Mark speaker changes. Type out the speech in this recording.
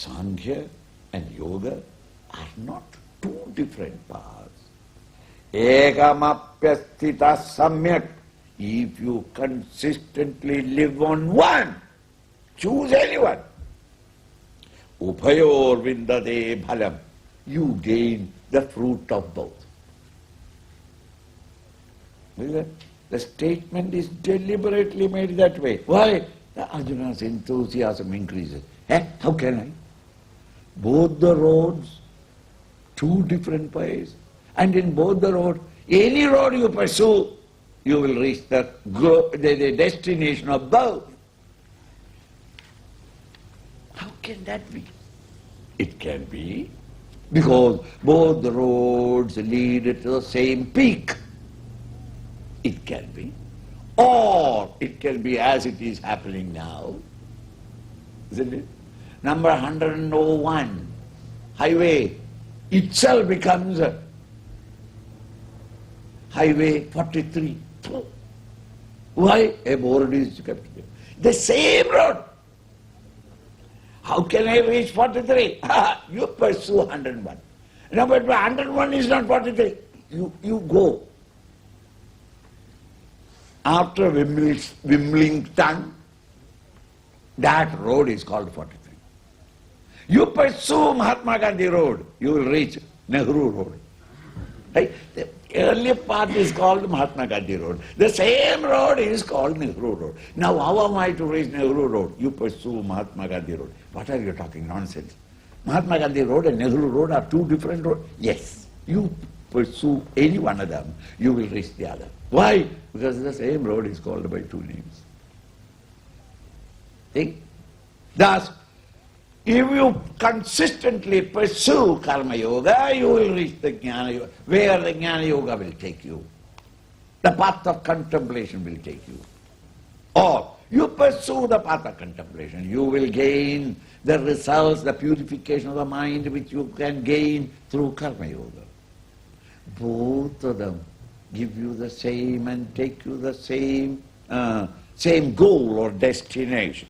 Speaker 1: Sankhya and Yoga are not two different paths. Ekamapyasthita samyak. If you consistently live on one, choose anyone. Uphayor vindade bhalam. You gain the fruit of both. The statement is deliberately made that way. Why? The Arjuna's enthusiasm increases. How can I? Both the roads, two different ways. And in both the roads, any road you pursue, you will reach the destination of both. How can that be? It can be because both the roads lead to the same peak. It can be. Or it can be as it is happening now. Isn't it? Number 101, highway itself becomes highway 43. Why? A board is kept there. The same road. How can I reach 43? You pursue 101. No, but 101 is not 43. You go. After Wimbledon, that road is called 43. You pursue Mahatma Gandhi Road, you will reach Nehru Road. Right? The earlier part is called Mahatma Gandhi Road. The same road is called Nehru Road. Now how am I to reach Nehru Road? You pursue Mahatma Gandhi Road. What are you talking nonsense? Mahatma Gandhi Road and Nehru Road are two different roads. Yes, you pursue any one of them, you will reach the other. Why? Because the same road is called by two names. See? Thus, if you consistently pursue Karmayoga, you will reach the Jnana Yoga. Where the Jnana Yoga will take you. The path of contemplation will take you. Or you pursue the path of contemplation, you will gain the results, the purification of the mind which you can gain through Karmayoga. Both of them give you the same and take you the same goal or destination.